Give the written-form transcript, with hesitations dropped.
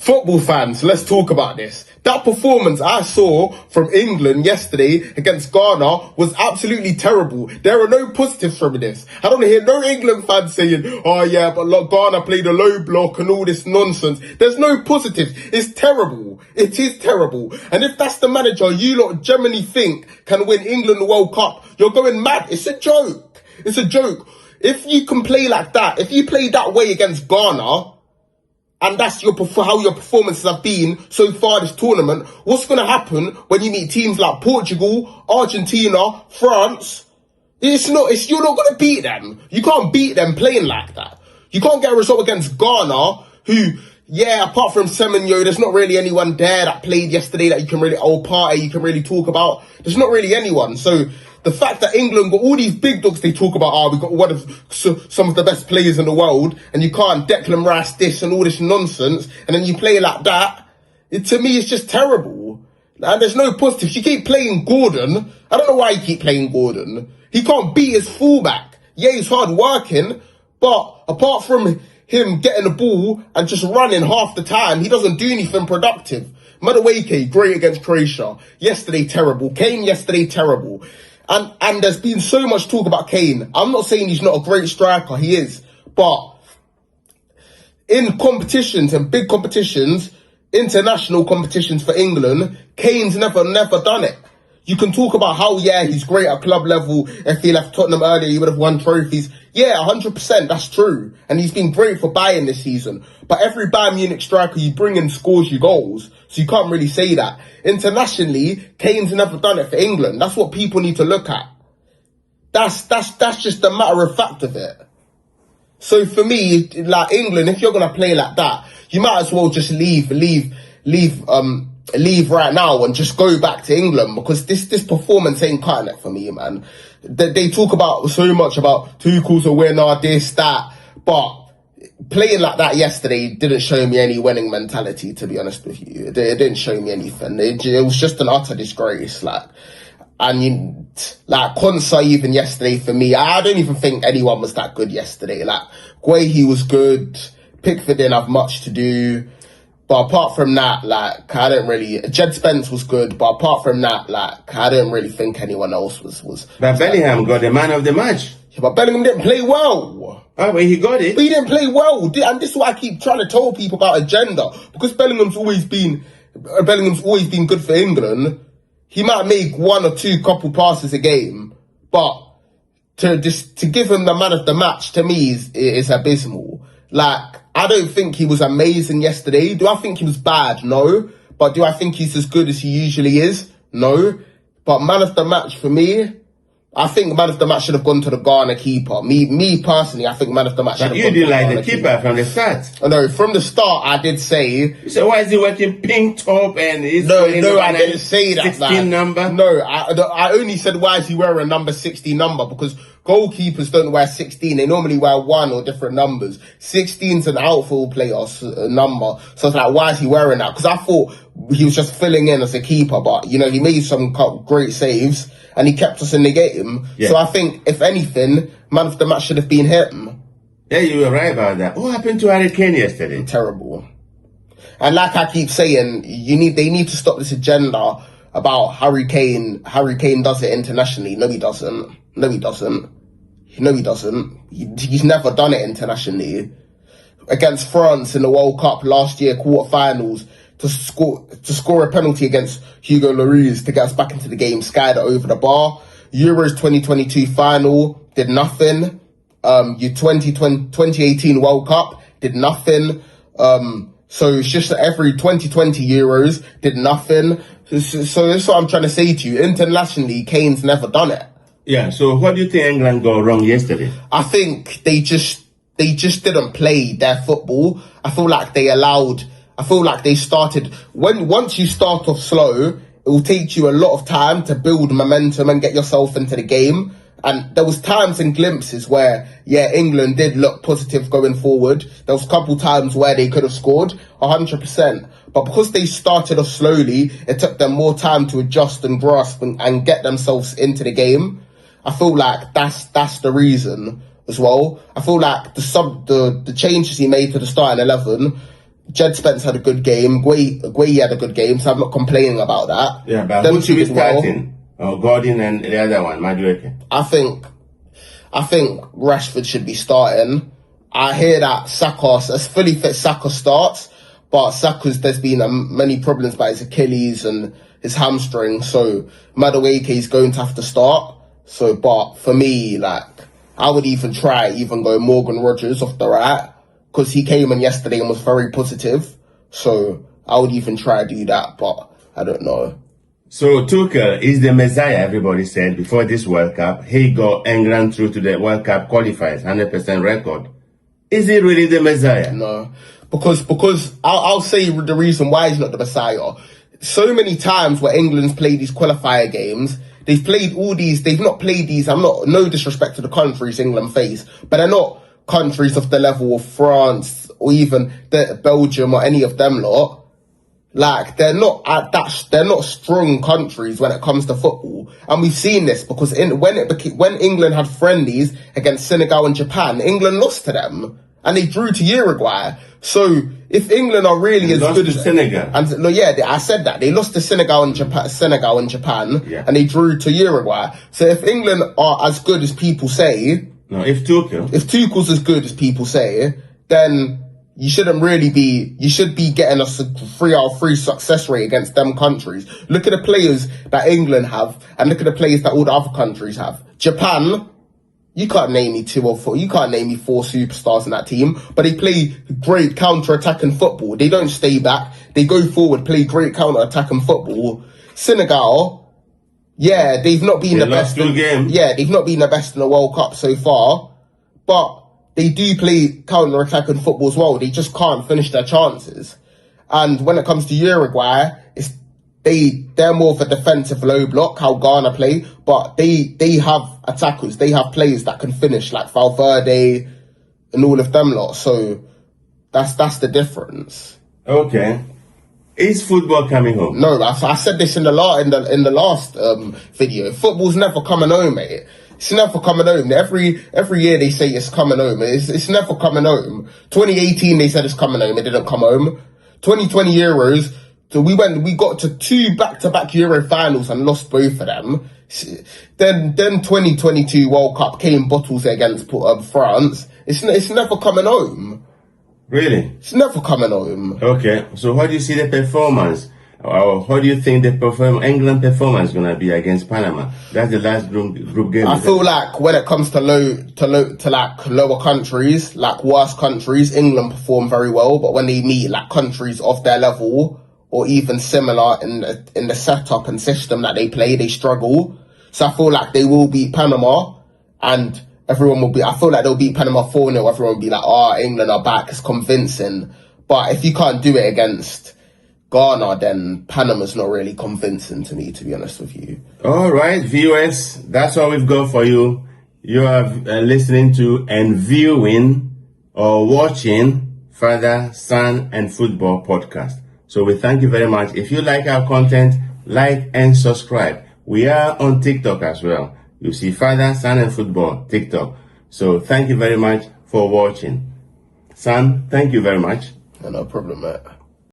Football fans, let's talk about this. That performance I saw from England yesterday against Ghana was absolutely terrible. There are no positives from this. I don't hear no England fans saying, oh yeah, but look, Ghana played a low block and all this nonsense. There's no positives. It's terrible. It is terrible. And if that's the manager you lot genuinely think can win England the World Cup, you're going mad. It's a joke. It's a joke. If you can play like that, if you play that way against Ghana, and that's how your performances have been so far this tournament, what's going to happen when you meet teams like Portugal, Argentina, France? You're not going to beat them. You can't beat them playing like that. You can't get a result against Ghana, who, yeah, apart from Semenyo, there's not really anyone there that played yesterday that you can really, you can really talk about. There's not really anyone. So the fact that England got all these big dogs they talk about, we got one of some of the best players in the world, and you can't Declan Rice this and all this nonsense, and then you play like that, to me it's just terrible. And there's no positives. You keep playing Gordon. I don't know why you keep playing Gordon. He can't beat his fullback. Yeah, he's hard working, but apart from him getting the ball and just running half the time, he doesn't do anything productive. Madueke, great against Croatia. Yesterday, terrible. Kane, yesterday, terrible. And there's been so much talk about Kane. I'm not saying he's not a great striker, he is. But in competitions and big competitions, international competitions for England, Kane's never done it. You can talk about how, yeah, he's great at club level. If he left Tottenham earlier, he would have won trophies. Yeah, 100%, that's true. And he's been great for Bayern this season. But every Bayern Munich striker you bring in scores you goals. So you can't really say that. Internationally, Kane's never done it for England. That's what people need to look at. That's just the matter of fact of it. So for me, like England, if you're going to play like that, you might as well just leave right now and just go back to England, because this performance ain't cutting it for me, man. They talk about so much about Tuchel's a winner, this, that, but playing like that yesterday didn't show me any winning mentality, to be honest with you. It didn't show me anything. It was just an utter disgrace, like. And Konsa even yesterday for me, I don't even think anyone was that good yesterday. Like, Guehi was good, Pickford didn't have much to do. But apart from that, I don't really... Jed Spence was good, but apart from that, I don't really think anyone else was... But Bellingham got the man of the match. Yeah, but Bellingham didn't play well. Oh, but he got it. But he didn't play well. And this is what I keep trying to tell people about agenda. Because Bellingham's always been good for England. He might make one or two couple passes a game. But to give him the man of the match, to me, is abysmal. I don't think he was amazing yesterday. Do I think he was bad? No. But do I think he's as good as he usually is? No. But man of the match for me, I think man of the match should have gone to the Ghana keeper. Me personally, I think man of the match should have gone to the Ghana keeper. But you didn't like the keeper from the start. No, from the start I did say... So why is he wearing pink top and he's... No, I didn't say that. 16 number? No, I only said why is he wearing a number 16 number, because goalkeepers don't wear 16. They normally wear 1 or different numbers. 16's an outfield player's number. So it's like, why is he wearing that? Because I thought he was just filling in as a keeper, but, he made some great saves and he kept us in the game. Yeah. So I think, if anything, man of the match should have been him. Yeah, you were right about that. What happened to Harry Kane yesterday? Terrible. And like I keep saying, they need to stop this agenda about Harry Kane. Harry Kane does it internationally. No, he doesn't. He's never done it internationally. Against France in the World Cup last year, quarterfinals, to score a penalty against Hugo Lloris to get us back into the game, skied it over the bar. Euros 2022 final, did nothing. 2018 World Cup, did nothing. So it's just that every 2020 Euros, did nothing. So that's what I'm trying to say to you. Internationally, Kane's never done it. Yeah, so what do you think England got wrong yesterday? I think they just didn't play their football. I feel like they started... Once you start off slow, it will take you a lot of time to build momentum and get yourself into the game. And there was times and glimpses where, yeah, England did look positive going forward. There was a couple times where they could have scored 100%. But because they started off slowly, it took them more time to adjust and grasp and get themselves into the game. I feel like that's the reason as well. I feel like the changes he made to the starting 11, Jed Spence had a good game. Gueye had a good game, so I'm not complaining about that. Yeah, but Them who should be two did well. starting? Gordon and the other one, Madueke. I think Rashford should be starting. I hear that Saka, as fully fit Saka starts, but there's been many problems by his Achilles and his hamstring, so Madueke is going to have to start. So, but for me, like, I would even go Morgan Rogers off the right, because he came in yesterday and was very positive. So I would even try to do that, but I don't know. So Tuchel is the Messiah, everybody said, before this World Cup. He got England through to the World Cup qualifiers, 100% record. Is he really the Messiah? No, because I'll say the reason why he's not the Messiah. So many times where England's played these qualifier games, they've not played these, no disrespect to the countries England face, but they're not countries of the level of France or even Belgium or any of them lot. Like, they're not strong countries when it comes to football. And we've seen this because when England had friendlies against Senegal and Japan, England lost to them. And they drew to Uruguay. So if England are really as good as Senegal, and no, yeah, I said that they lost to Senegal and Japan, yeah. And they drew to Uruguay. So if England are as good as people say, if Tuchel's as good as people say, then you should be getting us a 3 out of 3 success rate against them countries. Look at the players that England have, and look at the players that all the other countries have. Japan, you can't name me 2 or 4. You can't name me 4 superstars in that team, but they play great counter-attacking football. They don't stay back. They go forward, play great counter-attacking football. Senegal, yeah, they've not been the best. They've not been the best in the World Cup so far, but they do play counter-attacking football as well. They just can't finish their chances. And when it comes to Uruguay, they're more of a defensive low block, how Ghana play, but they have attackers. They have players that can finish, like Valverde and all of them lot. So that's the difference. Okay. Is football coming home? No, I said this in the last video. Football's never coming home, mate. It's never coming home. Every year they say it's coming home. It's never coming home. 2018 they said it's coming home. It didn't come home. 2020 Euros, so we got to 2 back-to-back Euro finals and lost both of them. Then 2022 World Cup came bottles against France. It's never coming home. Really? It's never coming home. Okay, so how do you see the performance? Or how do you think the England performance is gonna be against Panama? That's the last group game. I feel like when it comes to lower countries, like worse countries, England perform very well. But when they meet like countries of their level or even similar in the setup and system that they play, they struggle. So I feel like they will beat Panama, and everyone will be. I feel like they'll beat Panama 4-0. Everyone will be like, England are back. It's convincing. But if you can't do it against Ghana, then Panama's not really convincing to me, to be honest with you. All right, viewers, that's all we've got for you. You are listening to and viewing or watching Father, Son and Football podcast. So we thank you very much. If you like our content, like and subscribe. We are on TikTok as well. You see Father, Son and Football TikTok. So thank you very much for watching. Son, thank you very much. No problem, mate.